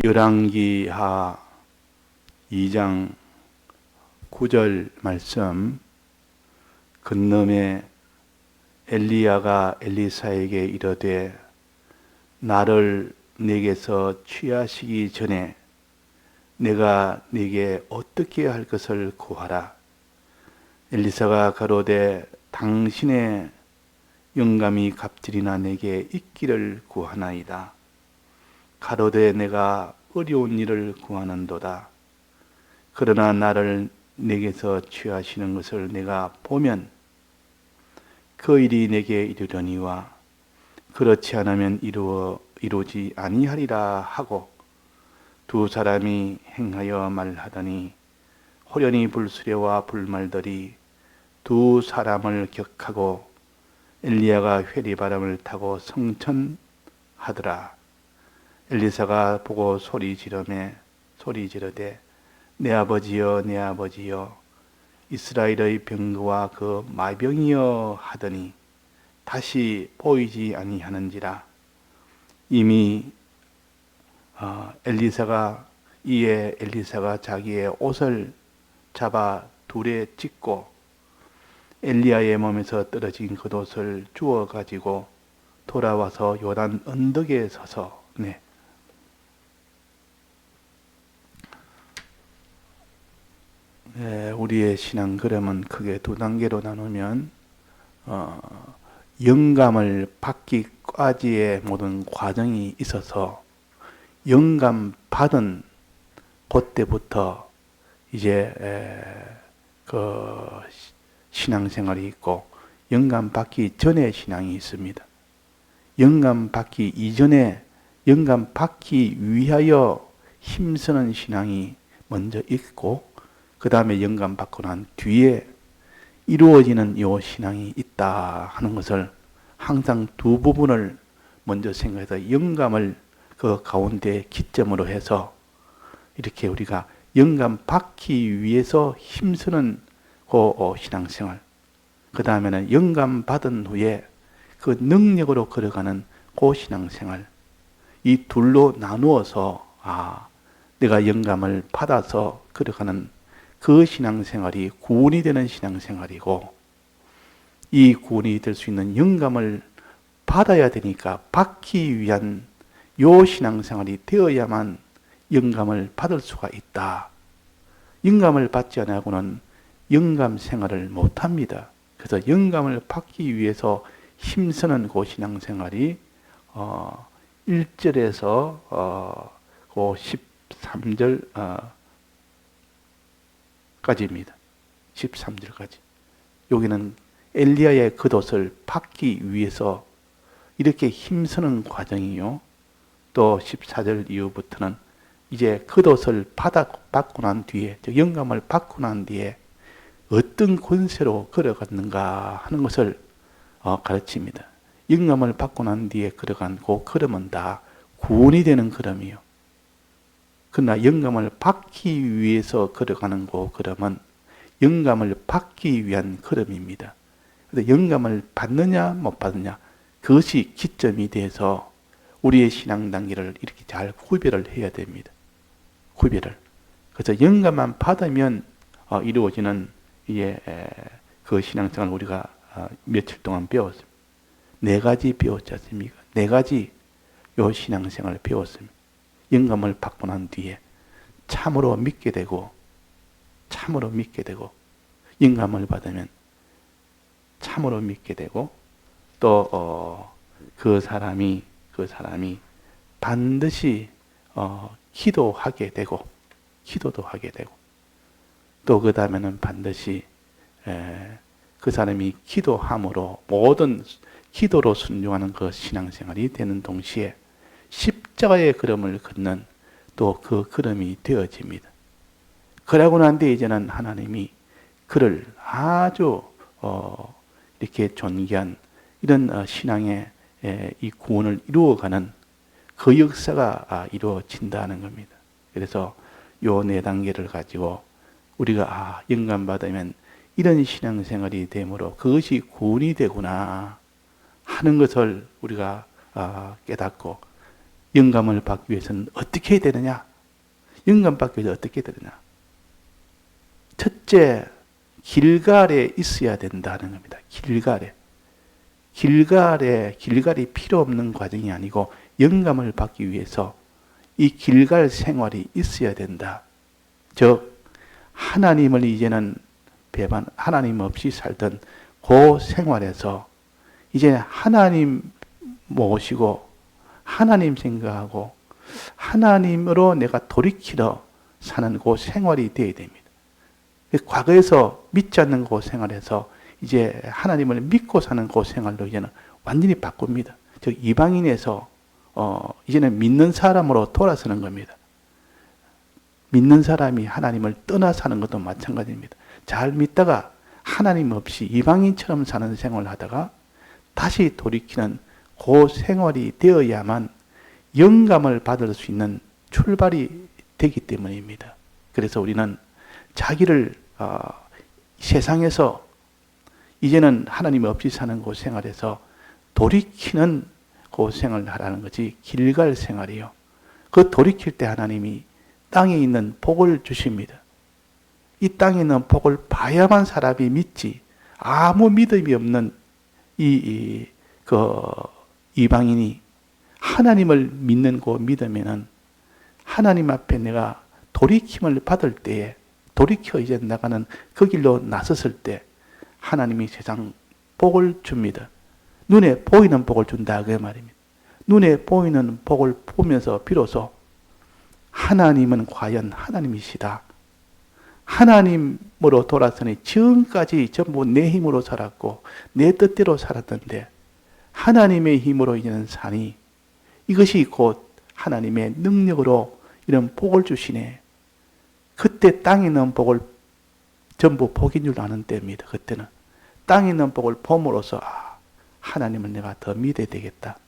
열왕기하 2장 9절 말씀. 근놈에 엘리야가 엘리사에게 이르되 나를 네게서 취하시기 전에 내가 네게 어떻게 할 것을 구하라. 엘리사가 가로되 당신의 영감이 갑질이나 내게 있기를 구하나이다. 가로되 내가 어려운 일을 구하는도다. 그러나 나를 내게서 취하시는 것을 내가 보면 그 일이 내게 이르려니와 그렇지 않으면 이루지 아니하리라 하고 두 사람이 행하여 말하더니 호련히 불수레와 불말들이 두 사람을 격하고 엘리야가 회리바람을 타고 성천하더라. 엘리사가 보고 소리 지르되 내 아버지여 내 아버지여 이스라엘의 병거와 그 마병이여 하더니 다시 보이지 아니하는지라. 이미 이에 엘리사가 자기의 옷을 잡아 둘에 찢고 엘리야의 몸에서 떨어진 겉옷을 주워 가지고 돌아와서 요단 언덕에 서서 우리의 신앙 그림은 크게 두 단계로 나누면 영감을 받기까지의 모든 과정이 있어서 영감 받은 그때부터 이제 그 신앙생활이 있고 영감 받기 전에 신앙이 있습니다. 영감 받기 이전에 영감 받기 위하여 힘쓰는 신앙이 먼저 있고 그 다음에 영감 받고 난 뒤에 이루어지는 이 신앙이 있다 하는 것을 항상 두 부분을 먼저 생각해서 영감을 그 가운데 기점으로 해서 이렇게 우리가 영감 받기 위해서 힘쓰는 그 신앙생활, 그 다음에는 영감 받은 후에 그 능력으로 걸어가는 그 신앙생활, 이 둘로 나누어서 내가 영감을 받아서 걸어가는 그 신앙생활이 구원이 되는 신앙생활이고, 이 구원이 될 수 있는 영감을 받아야 되니까 받기 위한 요 신앙생활이 되어야만 영감을 받을 수가 있다. 영감을 받지 않고는 영감 생활을 못합니다. 그래서 영감을 받기 위해서 힘쓰는 그 신앙생활이 1절에서 그 13절 까지입니다. 13절까지. 여기는 엘리야의 겉옷을 받기 위해서 이렇게 힘쓰는 과정이요. 또 14절 이후부터는 이제 겉옷을 받고 난 뒤에, 즉 영감을 받고 난 뒤에 어떤 권세로 걸어갔는가 하는 것을 가르칩니다. 영감을 받고 난 뒤에 걸어간 그 걸음은 다 구원이 되는 걸음이요. 그러나 영감을 받기 위해서 걸어가는 그 걸음은 영감을 받기 위한 걸음입니다. 그래서 영감을 받느냐 못 받느냐, 그것이 기점이 돼서 우리의 신앙 단계를 이렇게 잘 구별을 해야 됩니다. 구별을. 그래서 영감만 받으면 이루어지는 그 신앙생활을 우리가 며칠 동안 배웠습니다. 4가지 배웠지 않습니까? 4가지 요 신앙생활을 배웠습니다. 영감을 받고 난 뒤에 참으로 믿게 되고 영감을 받으면 참으로 믿게 되고 또 그 사람이 반드시 기도도 하게 되고 또 그 다음에는 반드시 그 사람이 기도함으로 모든 기도로 순종하는 그 신앙생활이 되는 동시에 십자가의 걸음을 걷는 또 그 걸음이 되어집니다. 그러고 난 뒤에 이제는 하나님이 그를 아주 이렇게 존귀한 이런 신앙의 이 구원을 이루어가는 그 역사가 이루어진다는 겁니다. 그래서 요 4단계를 가지고 우리가 영감 받으면 이런 신앙생활이 되므로 그것이 구원이 되구나 하는 것을 우리가 깨닫고 영감을 받기 위해서는 어떻게 해야 되느냐? 영감 받기 위해서 어떻게 해야 되느냐? 첫째, 길갈에 있어야 된다는 겁니다. 길갈이 필요 없는 과정이 아니고 영감을 받기 위해서 이 길갈 생활이 있어야 된다. 즉 하나님을 이제는 하나님 없이 살던 그 생활에서 이제 하나님 모시고 하나님 생각하고 하나님으로 내가 돌이키러 사는 그 생활이 되어야 됩니다. 과거에서 믿지 않는 그 생활에서 이제 하나님을 믿고 사는 그 생활로 이제는 완전히 바꿉니다. 즉 이방인에서 이제는 믿는 사람으로 돌아서는 겁니다. 믿는 사람이 하나님을 떠나 사는 것도 마찬가지입니다. 잘 믿다가 하나님 없이 이방인처럼 사는 생활을 하다가 다시 돌이키는 그 생활이 되어야만 영감을 받을 수 있는 출발이 되기 때문입니다. 그래서 우리는 자기를 세상에서 이제는 하나님 없이 사는 그 생활에서 돌이키는 그 생활을 하라는 것이 길갈 생활이요. 그 돌이킬 때 하나님이 땅에 있는 복을 주십니다. 이 땅에 있는 복을 봐야만 사람이 믿지, 아무 믿음이 없는 이방인이 하나님을 믿는 그 믿으면은 하나님 앞에 내가 돌이킴을 받을 때에 돌이켜 이제 나가는 그 길로 나섰을 때 하나님이 세상 복을 줍니다. 눈에 보이는 복을 준다 그 말입니다. 눈에 보이는 복을 보면서 비로소 하나님은 과연 하나님이시다. 하나님으로 돌아서니 지금까지 전부 내 힘으로 살았고 내 뜻대로 살았던데 하나님의 힘으로 이제는 사니 이것이 곧 하나님의 능력으로 이런 복을 주시네. 그때 땅에 있는 복을 전부 복인 줄 아는 때입니다. 그때는 땅에 있는 복을 봄으로써 하나님을 내가 더 믿어야 되겠다.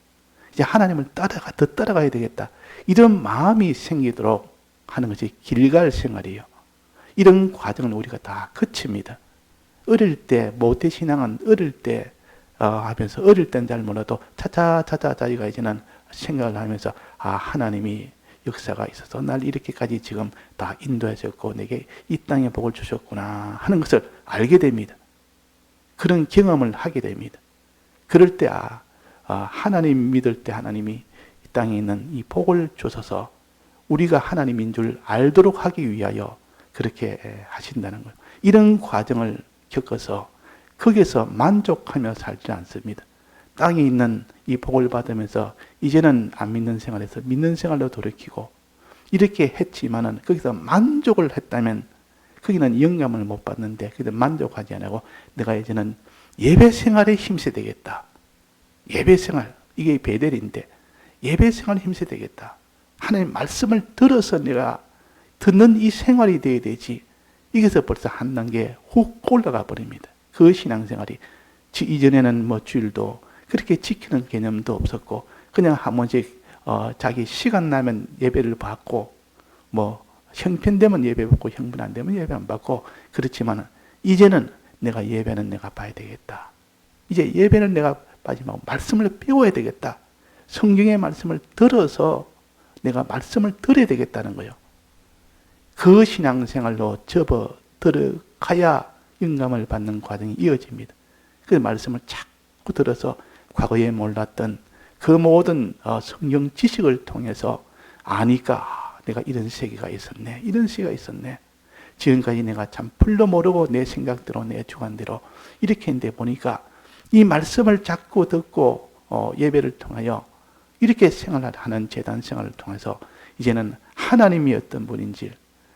이제 하나님을 더 따라가야 되겠다. 이런 마음이 생기도록 하는 것이 길갈 생활이에요. 이런 과정을 우리가 다 거칩니다. 어릴 때 모태신앙은 어릴 때 하면서 어릴 때는 잘 몰라도 차차 자기가 이제는 생각을 하면서 하나님이 역사가 있어서 날 이렇게까지 지금 다 인도하셨고 내게 이 땅에 복을 주셨구나 하는 것을 알게 됩니다. 그런 경험을 하게 됩니다. 그럴 때 하나님 믿을 때 하나님이 이 땅에 있는 이 복을 주셔서 우리가 하나님인 줄 알도록 하기 위하여 그렇게 하신다는 거예요. 이런 과정을 겪어서 거기서 만족하며 살지 않습니다. 땅에 있는 이 복을 받으면서 이제는 안 믿는 생활에서 믿는 생활로 돌이키고 이렇게 했지만은 거기서 만족을 했다면 거기는 영감을 못 받는데 거기서 만족하지 않고 내가 이제는 예배 생활에 힘써야 되겠다. 예배 생활, 이게 베델인데 예배 생활에 힘써야 되겠다. 하나님 말씀을 들어서 내가 듣는 이 생활이 되어야 되지. 이게서 벌써 한 단계 훅 올라가 버립니다. 그 신앙생활이 이전에는 주일도 그렇게 지키는 개념도 없었고 그냥 한 번씩 자기 시간 나면 예배를 받고 형편되면 예배 받고 형편 안 되면 예배 안 받고 그렇지만 이제는 내가 예배는 내가 봐야 되겠다. 이제 예배는 내가 마지막 말씀을 배워야 되겠다. 성경의 말씀을 들어서 내가 말씀을 들어야 되겠다는 거예요. 그 신앙생활로 접어들어가야 영감을 받는 과정이 이어집니다. 그 말씀을 자꾸 들어서 과거에 몰랐던 그 모든 성경 지식을 통해서 아니까 내가 이런 세계가 있었네. 이런 세계가 있었네. 지금까지 내가 참 풀도 모르고 내 생각대로 내 주관대로 이렇게 했는데 보니까 이 말씀을 자꾸 듣고 예배를 통하여 이렇게 생활하는 재단 생활을 통해서 이제는 하나님이 어떤 분인지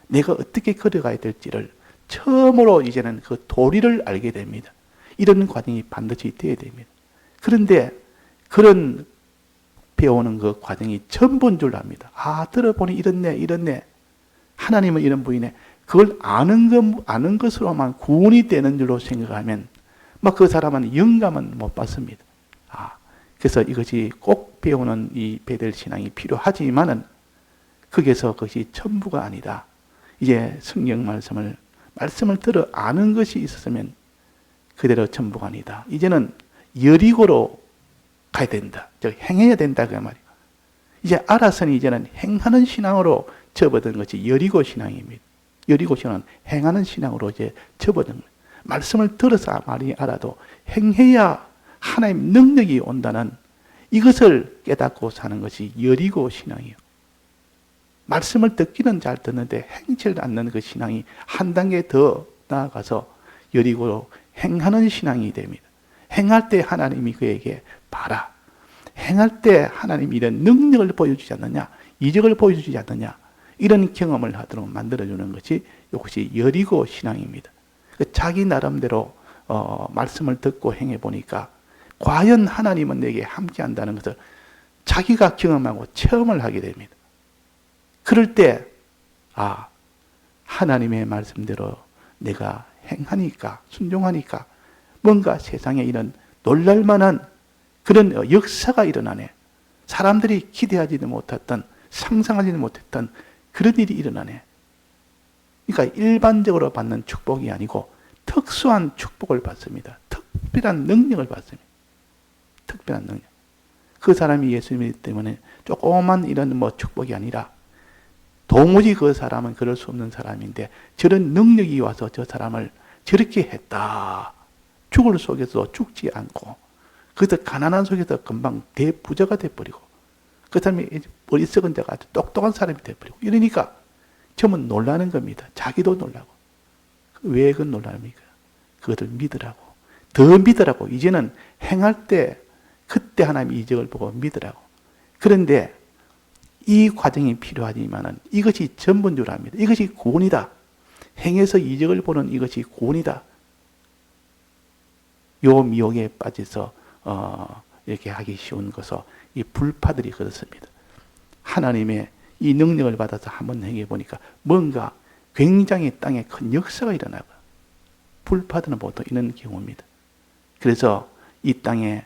내가 어떻게 걸어가야 될지를 처음으로 이제는 그 도리를 알게 됩니다. 이런 과정이 반드시 되어야 됩니다. 그런데 그런 배우는 그 과정이 전부인 줄 압니다. 들어보니 이렇네. 하나님은 이런 분이네. 그걸 아는 것으로만 구원이 되는 줄로 생각하면 그 사람은 영감은 못 받습니다. 그래서 이것이 꼭 배우는 이 베델 신앙이 필요하지만은 거기서 그것이 전부가 아니다. 이제 성경 말씀을 들어 아는 것이 있었으면 그대로 전부가 아니다. 이제는 여리고로 가야 된다. 즉 행해야 된다 그 말이에요. 이제 알아서는 이제는 행하는 신앙으로 접어든 것이 여리고 신앙입니다. 여리고 신앙은 행하는 신앙으로 이제 접어든 거예요. 말씀을 들어서 많이 알아도 행해야 하나님 능력이 온다는 이것을 깨닫고 사는 것이 여리고 신앙이에요. 말씀을 듣기는 잘 듣는데 행치를 않는 그 신앙이 한 단계 더 나아가서 여리고 행하는 신앙이 됩니다. 행할 때 하나님이 그에게 봐라. 행할 때 하나님이 이런 능력을 보여주지 않느냐, 이적을 보여주지 않느냐, 이런 경험을 하도록 만들어주는 것이 역시 여리고 신앙입니다. 자기 나름대로 말씀을 듣고 행해보니까 과연 하나님은 내게 함께한다는 것을 자기가 경험하고 체험을 하게 됩니다. 그럴 때 하나님의 말씀대로 내가 행하니까, 순종하니까 뭔가 세상에 이런 놀랄만한 그런 역사가 일어나네. 사람들이 기대하지도 못했던, 상상하지도 못했던 그런 일이 일어나네. 그러니까 일반적으로 받는 축복이 아니고 특수한 축복을 받습니다. 특별한 능력을 받습니다. 특별한 능력. 그 사람이 예수 믿기 때문에 조그만 이런 축복이 아니라 도무지 그 사람은 그럴 수 없는 사람인데 저런 능력이 와서 저 사람을 저렇게 했다. 죽을 속에서 죽지 않고 그래서 가난한 속에서 금방 대부자가 돼버리고 그 사람이 어리석은 자가 아주 똑똑한 사람이 돼버리고 이러니까 전부 놀라는 겁니다. 자기도 놀라고. 왜 그건 놀랍니까? 그것을 믿으라고. 더 믿으라고. 이제는 행할 때 그때 하나님의 이적을 보고 믿으라고. 그런데 이 과정이 필요하지만은 이것이 전부인 줄 압니다. 이것이 구원이다. 행해서 이적을 보는 이것이 구원이다. 요 미혹에 빠져서 이렇게 하기 쉬운 것은 이 불파들이 그렇습니다. 하나님의 이 능력을 받아서 한번 행해 보니까 뭔가 굉장히 땅에 큰 역사가 일어나고 불파들은 보통 이런 경우입니다. 그래서 이 땅에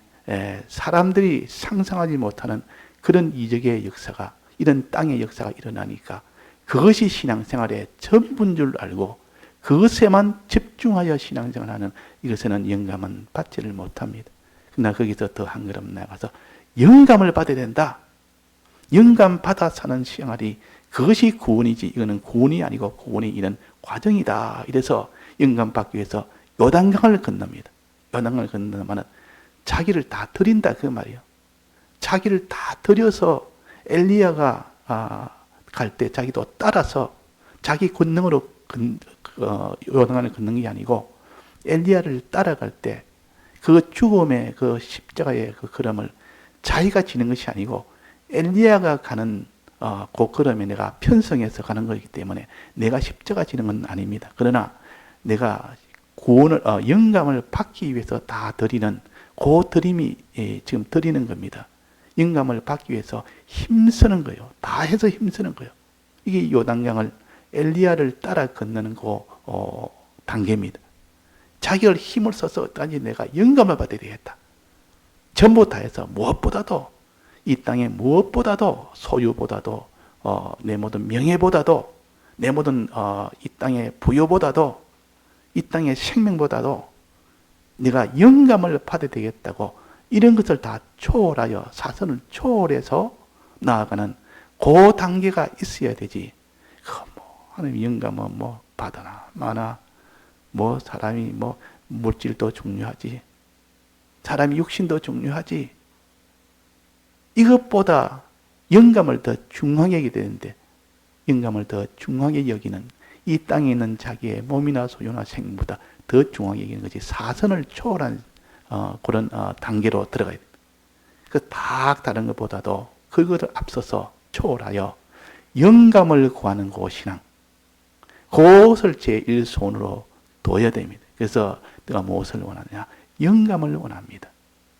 사람들이 상상하지 못하는 그런 이적의 역사가 이런 땅의 역사가 일어나니까 그것이 신앙생활의 전부인 줄 알고 그것에만 집중하여 신앙생활하는 이것에는 영감은 받지를 못합니다. 그러나 거기서 더 한 걸음 나가서 영감을 받아야 된다. 영감 받아 사는 생활이 그것이 구원이지 이거는 구원이 아니고 구원이 이런 과정이다. 이래서 영감 받기 위해서 요단강을 건넙니다. 요단강을 건너면은 자기를 다 드린다 그 말이에요. 자기를 다 드려서 엘리야가 갈 때 자기도 따라서 자기 권능으로 요단강을 걷는 게 아니고 엘리야를 따라갈 때 그 죽음의 그 십자가의 그 걸음을 자기가 지는 것이 아니고 엘리야가 가는 그 걸음에 내가 편성해서 가는 거기 때문에 내가 십자가 지는 건 아닙니다. 그러나 내가 구원을 영감을 받기 위해서 다 드리는 그 드림이 지금 드리는 겁니다. 영감을 받기 위해서 힘쓰는 거예요. 다 해서 힘쓰는 거예요. 이게 요단강을 엘리야를 따라 건너는 그 단계입니다. 자기를 힘을 써서 어떠한지 내가 영감을 받아야 되겠다. 전부 다 해서 무엇보다도 이 땅에 무엇보다도 소유보다도 내 모든 명예보다도 내 모든 이 땅의 부여보다도 이 땅의 생명보다도 내가 영감을 받아야 되겠다고 이런 것을 다 초월하여 사선을 초월해서 나아가는 그 단계가 있어야 되지. 하나님 영감은 받아나 마나 사람이 물질도 중요하지. 사람이 육신도 중요하지. 이것보다 영감을 더 중요하게 여기게 되는데 영감을 더 중요하게 여기는 이 땅에 있는 자기의 몸이나 소유나 생명보다 더 중요하게 여기는 것이 사선을 초월한 그런 단계로 들어가야 됩니다. 딱 다른 것보다도 그거를 앞서서 초월하여 영감을 구하는 그 신앙 그것을 제1손으로 둬야 됩니다. 그래서 내가 무엇을 원하느냐? 영감을 원합니다.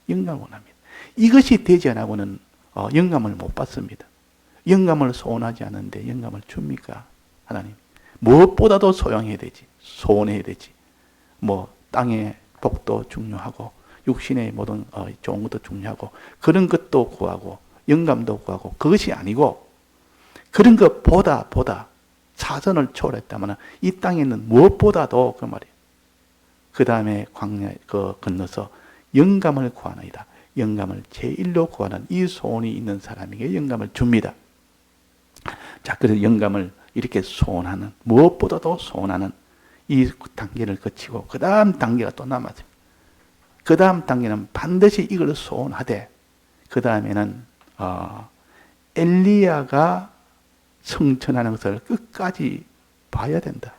영감을 원합니다. 이것이 되지 않고는 영감을 못 받습니다. 영감을 소원하지 않는데 영감을 줍니까? 하나님. 무엇보다도 소용해야 되지. 소원해야 되지. 땅의 복도 중요하고 육신의 모든 좋은 것도 중요하고 그런 것도 구하고 영감도 구하고 그것이 아니고 그런 것보다 사선을 초월했다면 이 땅에 있는 무엇보다도 그 말이에요. 그 다음에 광야 건너서 영감을 구하나이다. 영감을 제일로 구하는 이 소원이 있는 사람에게 영감을 줍니다. 자, 그래서 영감을 이렇게 소원하는, 무엇보다도 소원하는 이 단계를 거치고 그 다음 단계가 또 남았습니다. 그 다음 단계는 반드시 이걸 소원하되, 그 다음에는 엘리야가 성천하는 것을 끝까지 봐야 된다.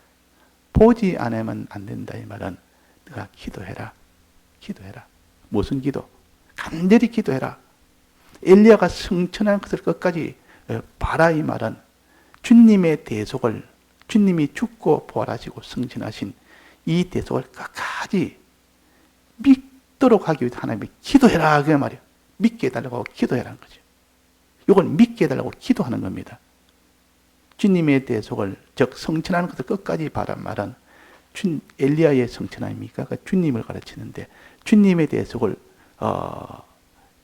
보지 않으면 안 된다. 이 말은 네가 기도해라. 기도해라. 무슨 기도? 간절히 기도해라. 엘리야가 성천하는 것을 끝까지 봐라. 이 말은 주님의 대속을, 주님이 죽고 부활하시고 성천하신 이 대속을 끝까지 믿도록 하기 위해 하나님이 기도해라. 그 말이에요. 믿게 해달라고 기도해라는 거죠. 이걸 믿게 해달라고 기도하는 겁니다. 주님의 대속을, 즉 성천하는 것을 끝까지 바란 말은 엘리야의 성천함입니까? 그 주님을 가르치는데, 주님의 대속을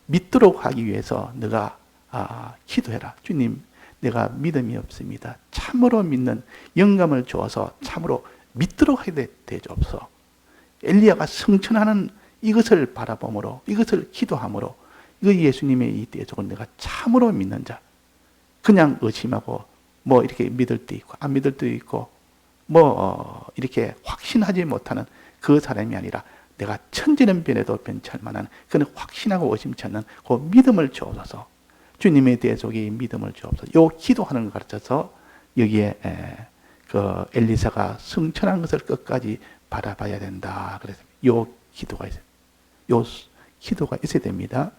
믿도록 하기 위해서 너가 기도해라. 주님, 내가 믿음이 없습니다. 참으로 믿는 영감을 주어서 참으로 믿도록 하게 되옵소서. 엘리야가 성천하는 이것을 바라봄으로, 이것을 기도함으로, 이거 예수님의 이 대속을 내가 참으로 믿는 자, 그냥 의심하고 뭐 이렇게 믿을 때 있고 안 믿을 때 있고 이렇게 확신하지 못하는 그 사람이 아니라, 내가 천지는 변해도 변치할 만한 그는 확신하고 의심치 않는 그 믿음을 주옵소서. 주님의 대속이 믿음을 주옵소서. 요 기도하는 걸 가르쳐서 여기에 그 엘리사가 성천한 것을 끝까지 바라봐야 된다. 그래서 요 기도가 있어요. 요 기도가 있어야 됩니다.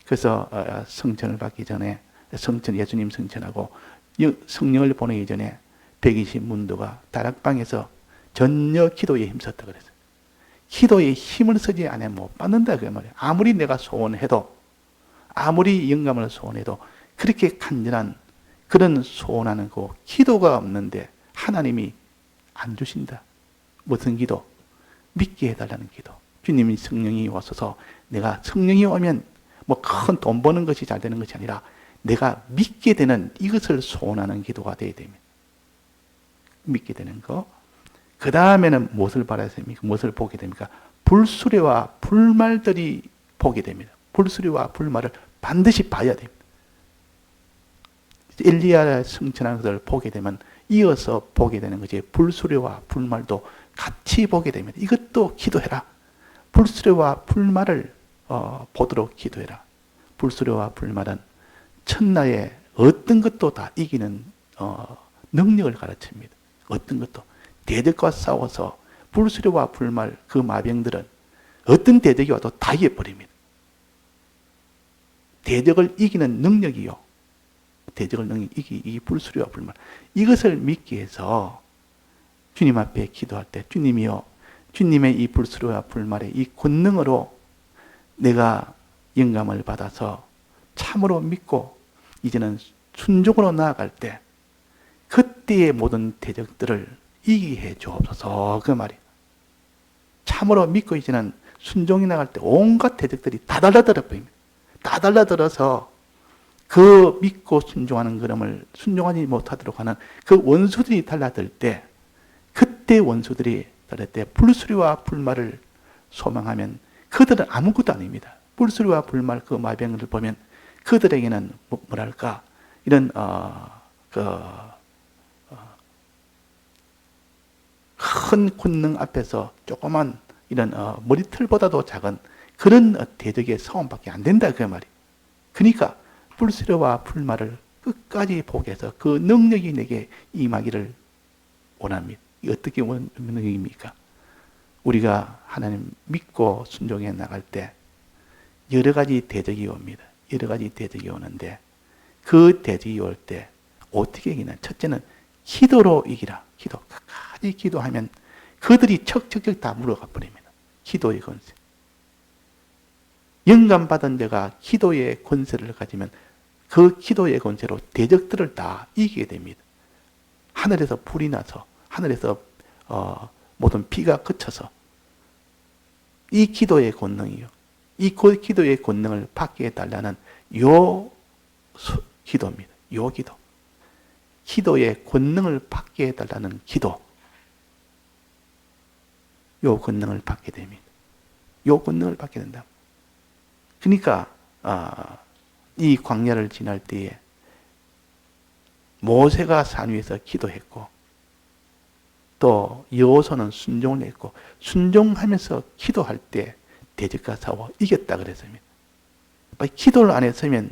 그래서 성천을 받기 전에, 예수님 성천하고 성령을 보내기 전에 120문도가 다락방에서 전혀 기도에 힘썼다 그랬어요. 기도에 힘을 쓰지 않으면 못 받는다 그 말이에요. 아무리 내가 소원해도, 아무리 영감을 소원해도 그렇게 간절한 그런 소원하는 그 기도가 없는데 하나님이 안 주신다. 무슨 기도? 믿게 해달라는 기도. 주님이 성령이 와서서, 내가 성령이 오면 뭐 큰 돈 버는 것이 잘 되는 것이 아니라 내가 믿게 되는 이것을 소원하는 기도가 되어야 됩니다. 믿게 되는 거. 그 다음에는 무엇을 바라야 됩니까? 무엇을 보게 됩니까? 불수레와 불말들이 보게 됩니다. 불수레와 불말을 반드시 봐야 됩니다. 엘리야의 성천한 것을 보게 되면 이어서 보게 되는 것이 불수레와 불말도 같이 보게 됩니다. 이것도 기도해라. 불수레와 불말을 보도록 기도해라. 불수레와 불말은 천나의 어떤 것도 다 이기는 능력을 가르칩니다. 어떤 것도. 대적과 싸워서 불수레와 불말 그 마병들은 어떤 대적이 와도 다 이겨버립니다. 대적을 이기는 능력이요. 대적을 이기 불수레와 불말. 이것을 믿기 위해서 주님 앞에 기도할 때, 주님이요, 주님의 이 불수레와 불말의 이 권능으로 내가 영감을 받아서 참으로 믿고 이제는 순종으로 나아갈 때, 그때의 모든 대적들을 이기게 해 주옵소서. 그 말이에요. 참으로 믿고 이제는 순종이 나갈 때 온갖 대적들이 다 달라들어 버립니다. 다 달라들어서 그 믿고 순종하는 걸음을 순종하지 못하도록 하는 그 원수들이 달라들 때, 그때 원수들이 달라들 때 불수리와 불말을 소망하면 그들은 아무것도 아닙니다. 불수리와 불말 그 마병을 보면 그들에게는 뭐랄까 이런 큰 권능 앞에서 조그만 이런 머리털보다도 작은 그런 대적의 싸움밖에 안 된다 그 말이. 그러니까 불수레와 불말을 끝까지 보게 해서 그 능력이 내게 임하기를 원합니다. 어떻게 원하는 능력입니까? 우리가 하나님 믿고 순종해 나갈 때 여러 가지 대적이 옵니다. 여러 가지 대적이 오는데 그 대적이 올 때 어떻게 이기나? 첫째는 기도로 이기라. 기도. 끝까지 기도하면 그들이 척척척 다 물어가 버립니다. 기도의 권세. 영감받은 자가 기도의 권세를 가지면 그 기도의 권세로 대적들을 다 이기게 됩니다. 하늘에서 불이 나서, 하늘에서 모든 비가 그쳐서 이 기도의 권능이요. 이 기도의 권능을 받게 해달라는 요 기도입니다. 요 기도. 기도의 권능을 받게 해달라는 기도. 요 권능을 받게 됩니다. 요 권능을 받게 된다. 그러니까 이 광야를 지날 때에 모세가 산 위에서 기도했고 또 여호수아는 순종을 했고 순종하면서 기도할 때 대적과 싸워 이겼다 그랬습니다. 기도를 안 했으면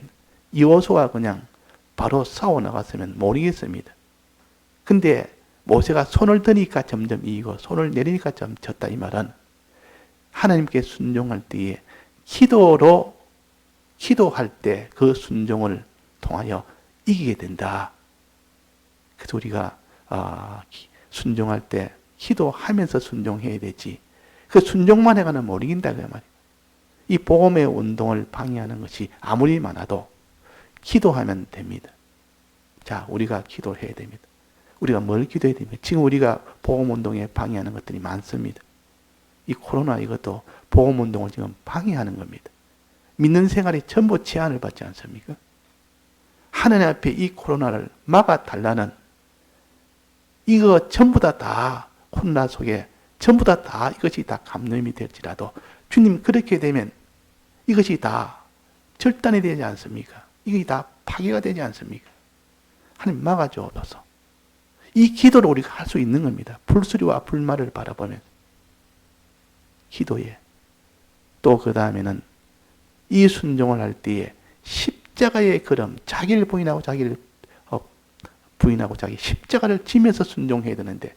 여호수아가 그냥 바로 싸워 나갔으면 모르겠습니다. 근데 모세가 손을 드니까 점점 이기고 손을 내리니까 좀 졌다 이 말은 하나님께 순종할 때에 기도할 때 그 순종을 통하여 이기게 된다. 그래서 우리가 순종할 때 기도하면서 순종해야 되지. 그 순종만 해가는 못 이긴다 그 말이에요. 이 복음의 운동을 방해하는 것이 아무리 많아도 기도하면 됩니다. 자, 우리가 기도를 해야 됩니다. 우리가 뭘 기도해야 됩니까? 지금 우리가 복음 운동에 방해하는 것들이 많습니다. 이 코로나 이것도 복음 운동을 지금 방해하는 겁니다. 믿는 생활이 전부 제한을 받지 않습니까? 하나님 앞에 이 코로나를 막아달라는 이거 전부 다 코로나 속에 전부 다 이것이 다 감염이 될지라도 주님 그렇게 되면 이것이 다 절단이 되지 않습니까? 이것이 다 파괴가 되지 않습니까? 하나님 막아주옵소서. 이 기도를 우리가 할 수 있는 겁니다. 불수리와 불말을 바라보면 기도에 또 그 다음에는 이 순종을 할 때에 십자가의 걸음 자기를 부인하고 자기 십자가를 지면서 순종해야 되는데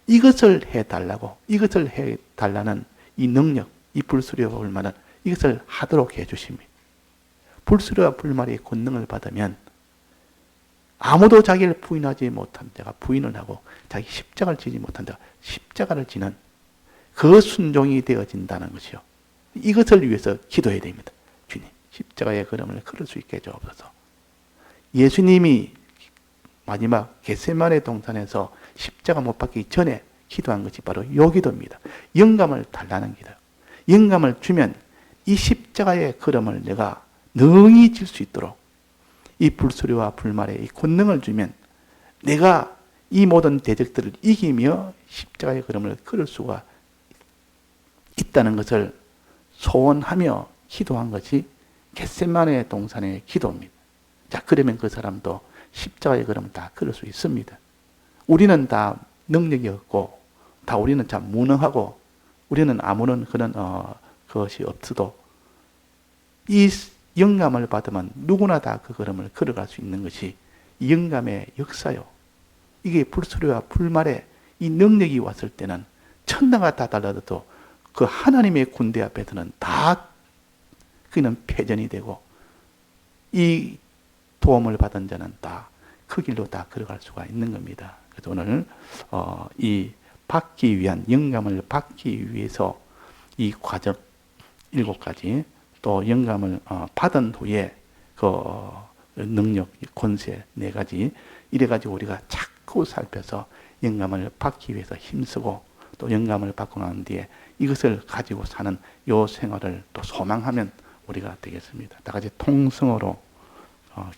이것을 해달라는 이 능력, 이 불수리와 불말은 이것을 하도록 해주십니다. 불수리와 불말의 권능을 받으면 아무도 자기를 부인하지 못한 자가 부인을 하고 자기 십자가를 지지 못한 자가 십자가를 지는 그 순종이 되어진다는 것이요. 이것을 위해서 기도해야 됩니다. 주님, 십자가의 걸음을 걸을 수 있게 해주옵소서. 예수님이 마지막 겟세마네 동산에서 십자가 못 박기 전에 기도한 것이 바로 이 기도입니다. 영감을 달라는 기도. 영감을 주면 이 십자가의 걸음을 내가 능히 질 수 있도록 이 불수리와 불말의 이 권능을 주면 내가 이 모든 대적들을 이기며 십자가의 걸음을 걸을 수가 있다는 것을 소원하며 기도한 것이 겟세마네 동산의 기도입니다. 자, 그러면 그 사람도 십자가의 걸음을 다 걸을 수 있습니다. 우리는 다 능력이 없고 다 우리는 참 무능하고 우리는 아무런 그런 것이 없어도 이 영감을 받으면 누구나 다 그 걸음을 걸어갈 수 있는 것이 이 영감의 역사요. 이게 불수리와 불말에 이 능력이 왔을 때는 천당과 다 달라도 그 하나님의 군대 앞에서는 다 그는 패전이 되고 이 도움을 받은 자는 다 그 길로 다 걸어갈 수가 있는 겁니다. 그래서 오늘 이 받기 위한 영감을 받기 위해서 이 과정 7가지 또 영감을 받은 후에 그 능력, 권세 4가지 이래가지고 우리가 자꾸 살펴서 영감을 받기 위해서 힘쓰고 또 영감을 받고 난 뒤에 이것을 가지고 사는 요 생활을 또 소망하면 우리가 되겠습니다. 다 같이 통성으로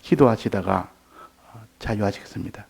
기도하시다가 자유하시겠습니다.